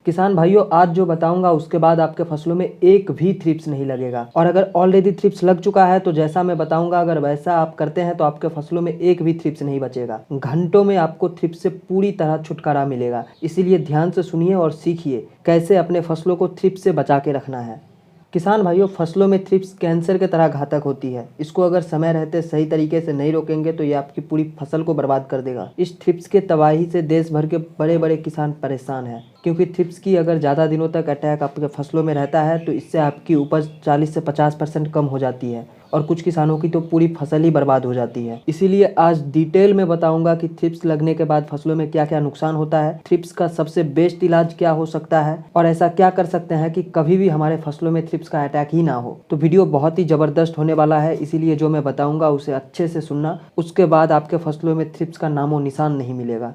किसान भाइयों, आज जो बताऊंगा उसके बाद आपके फसलों में एक भी थ्रिप्स नहीं लगेगा। और अगर ऑलरेडी थ्रिप्स लग चुका है तो जैसा मैं बताऊंगा अगर वैसा आप करते हैं तो आपके फसलों में एक भी थ्रिप्स नहीं बचेगा। घंटों में आपको थ्रिप्स से पूरी तरह छुटकारा मिलेगा। इसीलिए ध्यान से सुनिए और सीखिए कैसे अपने फसलों को थ्रिप्स से बचा के रखना है। किसान भाइयों, फसलों में थ्रिप्स कैंसर के तरह घातक होती है। इसको अगर समय रहते सही तरीके से नहीं रोकेंगे तो ये आपकी पूरी फसल को बर्बाद कर देगा। इस थ्रिप्स के तबाही से देश भर के बड़े बड़े किसान परेशान हैं, क्योंकि थ्रिप्स की अगर ज़्यादा दिनों तक अटैक आपके फसलों में रहता है तो इससे आपकी उपज 40 से 50% कम हो जाती है और कुछ किसानों की तो पूरी फसल ही बर्बाद हो जाती है। इसीलिए आज डिटेल में बताऊंगा कि थ्रिप्स लगने के बाद फसलों में क्या क्या नुकसान होता है, थ्रिप्स का सबसे बेस्ट इलाज क्या हो सकता है और ऐसा क्या कर सकते हैं कि कभी भी हमारे फसलों में थ्रिप्स का अटैक ही ना हो। तो वीडियो बहुत ही ज़बरदस्त होने वाला है, इसीलिए जो मैं बताऊंगा उसे अच्छे से सुनना। उसके बाद आपके फसलों में थ्रिप्स का नामो निशान नहीं मिलेगा।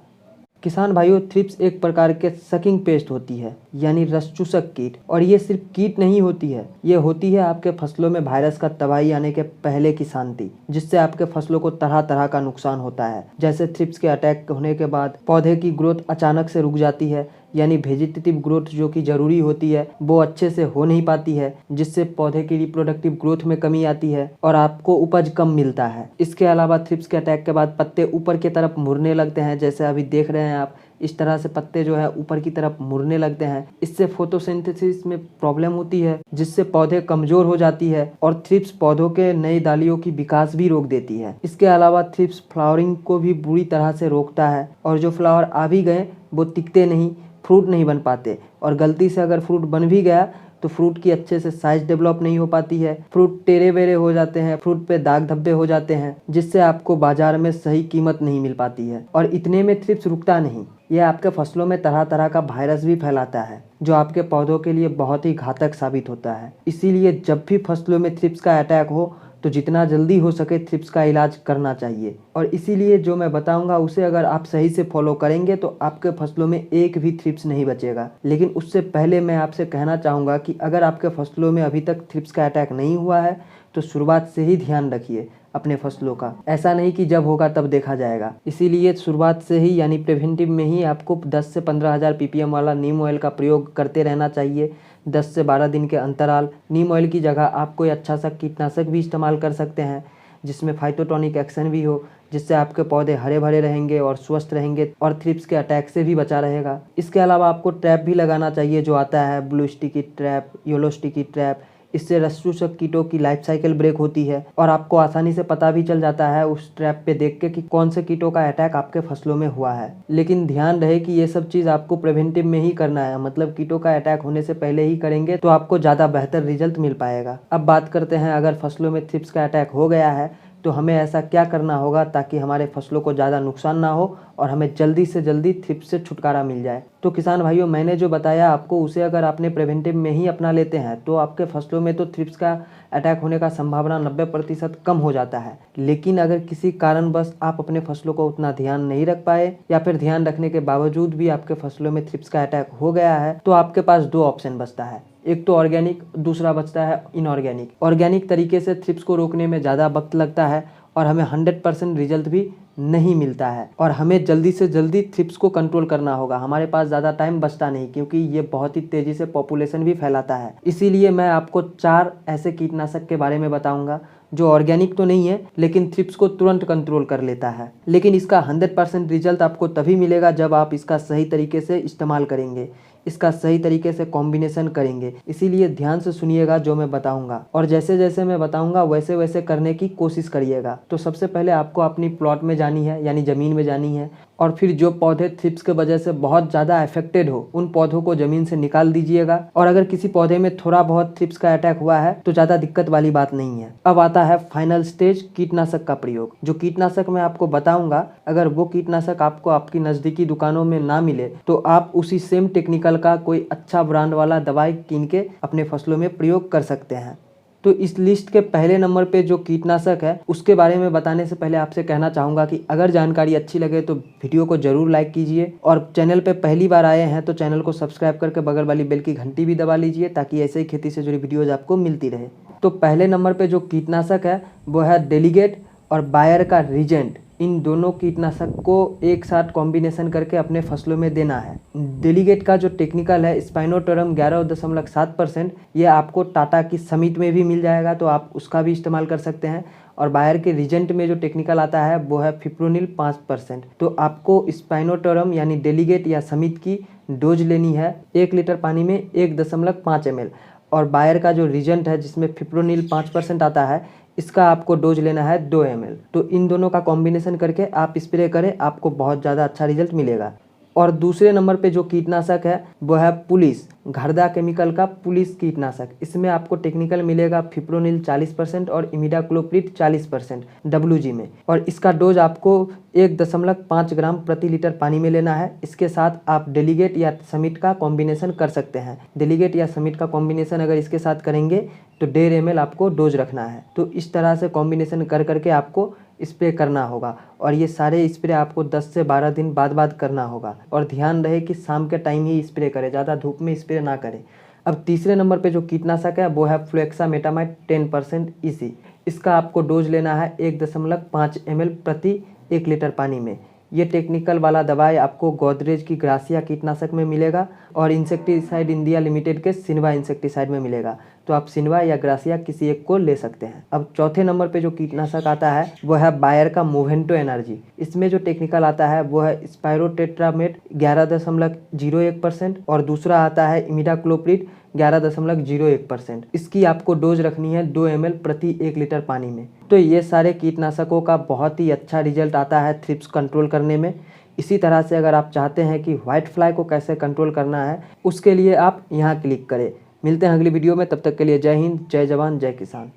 किसान भाइयों, थ्रिप्स एक प्रकार के सकिंग पेस्ट होती है, यानी रस चूसक कीट। और ये सिर्फ कीट नहीं होती है, ये होती है आपके फसलों में वायरस का तबाही आने के पहले की शांति, जिससे आपके फसलों को तरह तरह का नुकसान होता है। जैसे थ्रिप्स के अटैक होने के बाद पौधे की ग्रोथ अचानक से रुक जाती है, यानी वेजिटेटिव ग्रोथ जो कि जरूरी होती है वो अच्छे से हो नहीं पाती है, जिससे पौधे की रिप्रोडक्टिव ग्रोथ में कमी आती है और आपको उपज कम मिलता है। इसके अलावा थ्रिप्स के अटैक के बाद पत्ते ऊपर की तरफ मुड़ने लगते हैं, जैसे अभी देख रहे हैं आप। इस तरह से पत्ते जो है ऊपर की तरफ मुड़ने लगते हैं। इससे फोटोसिंथेसिस में प्रॉब्लम होती है, जिससे पौधे कमजोर हो जाती है और थ्रिप्स पौधों के नई डालियों की विकास भी रोक देती है। इसके अलावा थ्रिप्स फ्लावरिंग को भी बुरी तरह से रोकता है और जो फ्लावर आ भी गए वो टिकते नहीं, फ्रूट नहीं बन पाते। और गलती से अगर फ्रूट बन भी गया तो फ्रूट की अच्छे से साइज डेवलप नहीं हो पाती है, फ्रूट टेढ़े बेढ़े हो जाते हैं, फ्रूट पे दाग धब्बे हो जाते हैं, जिससे आपको बाजार में सही कीमत नहीं मिल पाती है। और इतने में थ्रिप्स रुकता नहीं, यह आपके फसलों में तरह तरह का वायरस भी फैलाता है, जो आपके पौधों के लिए बहुत ही घातक साबित होता है। इसीलिए जब भी फसलों में थ्रिप्स का अटैक हो तो जितना जल्दी हो सके थ्रिप्स का इलाज करना चाहिए। और इसीलिए जो मैं बताऊंगा उसे अगर आप सही से फॉलो करेंगे तो आपके फसलों में एक भी थ्रिप्स नहीं बचेगा। लेकिन उससे पहले मैं आपसे कहना चाहूँगा कि अगर आपके फसलों में अभी तक थ्रिप्स का अटैक नहीं हुआ है तो शुरुआत से ही ध्यान रखिए अपने फसलों का। ऐसा नहीं कि जब होगा तब देखा जाएगा। इसीलिए शुरुआत से ही यानी प्रिवेंटिव में ही आपको 10 से 15,000 ppm वाला नीम ऑयल का प्रयोग करते रहना चाहिए। 10 से 12 दिन के अंतराल। नीम ऑयल की जगह आप कोई अच्छा सा कीटनाशक भी इस्तेमाल कर सकते हैं जिसमें फाइटोटॉनिक एक्शन भी हो, जिससे आपके पौधे हरे भरे रहेंगे और स्वस्थ रहेंगे और थ्रिप्स के अटैक से भी बचा रहेगा। इसके अलावा आपको ट्रैप भी लगाना चाहिए जो आता है blue sticky trap, yellow sticky trap. इससे रस चूसक कीटों की लाइफ साइकिल ब्रेक होती है और आपको आसानी से पता भी चल जाता है उस ट्रैप पे देख के कि कौन से कीटों का अटैक आपके फसलों में हुआ है। लेकिन ध्यान रहे कि ये सब चीज़ आपको प्रिवेंटिव में ही करना है, मतलब कीटों का अटैक होने से पहले ही करेंगे तो आपको ज़्यादा बेहतर रिजल्ट मिल पाएगा। अब बात करते हैं, अगर फसलों में थ्रिप्स का अटैक हो गया है तो हमें ऐसा क्या करना होगा ताकि हमारे फसलों को ज़्यादा नुकसान ना हो और हमें जल्दी से जल्दी थ्रिप्स से छुटकारा मिल जाए। तो किसान भाइयों, मैंने जो बताया आपको उसे अगर आपने प्रिवेंटिव में ही अपना लेते हैं तो आपके फसलों में तो थ्रिप्स का अटैक होने का संभावना 90% कम हो जाता है। लेकिन अगर किसी कारणवश आप अपने फसलों को उतना ध्यान नहीं रख पाए या फिर ध्यान रखने के बावजूद भी आपके फसलों में थ्रिप्स का अटैक हो गया है तो आपके पास दो ऑप्शन बचता है, एक तो ऑर्गेनिक, दूसरा बचता है इनऑर्गेनिक। ऑर्गेनिक तरीके से थ्रिप्स को रोकने में ज़्यादा वक्त लगता है और हमें 100% रिजल्ट भी नहीं मिलता है और हमें जल्दी से जल्दी थ्रिप्स को कंट्रोल करना होगा। हमारे पास ज़्यादा टाइम बचता नहीं, क्योंकि ये बहुत ही तेज़ी से पॉपुलेशन भी फैलाता है। इसीलिए मैं आपको 4 ऐसे कीटनाशक के बारे में बताऊंगा जो ऑर्गेनिक तो नहीं है लेकिन थ्रिप्स को तुरंत कंट्रोल कर लेता है। लेकिन इसका 100% रिजल्ट आपको तभी मिलेगा जब आप इसका सही तरीके से इस्तेमाल करेंगे, इसका सही तरीके से कॉम्बिनेशन करेंगे। इसीलिए ध्यान से सुनिएगा जो मैं बताऊंगा और जैसे जैसे मैं बताऊंगा वैसे वैसे करने की कोशिश करिएगा। तो सबसे पहले आपको अपनी प्लॉट में जानी है, यानी ज़मीन में जानी है, और फिर जो पौधे थ्रिप्स के वजह से बहुत ज़्यादा अफेक्टेड हो उन पौधों को ज़मीन से निकाल दीजिएगा। और अगर किसी पौधे में थोड़ा बहुत थ्रिप्स का अटैक हुआ है तो ज़्यादा दिक्कत वाली बात नहीं है। अब आता है फाइनल स्टेज, कीटनाशक का प्रयोग। जो कीटनाशक मैं आपको बताऊंगा, अगर वो कीटनाशक आपको आपकी नज़दीकी दुकानों में ना मिले तो आप उसी सेम टेक्निकल का कोई अच्छा ब्रांड वाला दवाई कीन के अपने फसलों में प्रयोग कर सकते हैं। तो इस लिस्ट के पहले नंबर पे जो कीटनाशक है उसके बारे में बताने से पहले आपसे कहना चाहूँगा कि अगर जानकारी अच्छी लगे तो वीडियो को ज़रूर लाइक कीजिए और चैनल पे पहली बार आए हैं तो चैनल को सब्सक्राइब करके बगल वाली बेल की घंटी भी दबा लीजिए ताकि ऐसे ही खेती से जुड़ी वीडियोज़ आपको मिलती रहे। तो पहले नंबर पर जो कीटनाशक है वो है डेलीगेट और बायर का रीजेंट। इन दोनों कीटनाशक को एक साथ कॉम्बिनेशन करके अपने फसलों में देना है। डेलीगेट का जो टेक्निकल है स्पाइनोटोरम 11.7%, ये आपको टाटा की समिट में भी मिल जाएगा, तो आप उसका भी इस्तेमाल कर सकते हैं। और बायर के रीजेंट में जो टेक्निकल आता है वो है फिप्रोनिल 5%। तो आपको स्पाइनोटोरम यानी डेलीगेट या समिट की डोज लेनी है 1 लीटर पानी में 1.5 ml। और बायर का जो रीजेंट है जिसमें फिप्रोनिल 5% आता है, इसका आपको डोज लेना है 2 ml। तो इन दोनों का कॉम्बिनेशन करके आप स्प्रे करें, आपको बहुत ज़्यादा अच्छा रिजल्ट मिलेगा। और दूसरे नंबर पे जो कीटनाशक है वो है पुलिस, घरदा केमिकल का पुलिस कीटनाशक। इसमें आपको टेक्निकल मिलेगा फिप्रोनिल 40% और इमिडाक्लोप्रिड 40% WG में। और इसका डोज आपको 1.5 ग्राम प्रति लीटर पानी में लेना है। इसके साथ आप डेलीगेट या समिट का कॉम्बिनेशन कर सकते हैं। डेलीगेट या समिट का कॉम्बिनेशन अगर इसके साथ करेंगे तो 1.5 ml आपको डोज रखना है। तो इस तरह से कॉम्बिनेशन कर करके आपको स्प्रे करना होगा। और ये सारे स्प्रे आपको 10 से 12 दिन बाद करना होगा। और ध्यान रहे कि शाम के टाइम ही स्प्रे करें, ज़्यादा धूप में स्प्रे ना करें। अब तीसरे नंबर पे जो कीटनाशक है वो है फ्लोएक्सामेटामाइड 10% EC। इसका आपको डोज लेना है 1.5 ml प्रति 1 लीटर पानी में। ये टेक्निकल वाला दवाई आपको गोदरेज की ग्रासिया कीटनाशक में मिलेगा और इंसेक्टिसाइड इंडिया लिमिटेड के सिन्वा इंसेक्टिसाइड में मिलेगा। तो आप सिन्वा या ग्रासिया किसी एक को ले सकते हैं। अब चौथे नंबर पे जो कीटनाशक आता है वो है बायर का मोवेंटो एनर्जी। इसमें जो टेक्निकल आता है वो है स्पाइरोटेट्रामेट 11.01% और दूसरा आता है इमिडाक्लोप्रिड 11.01%। इसकी आपको डोज रखनी है 2 ml प्रति 1 लीटर पानी में। तो ये सारे कीटनाशकों का बहुत ही अच्छा रिजल्ट आता है थ्रिप्स कंट्रोल करने में। इसी तरह से अगर आप चाहते हैं कि व्हाइट फ्लाई को कैसे कंट्रोल करना है, उसके लिए आप यहाँ क्लिक करें। मिलते हैं अगली वीडियो में, तब तक के लिए जय हिंद, जय जवान, जय किसान।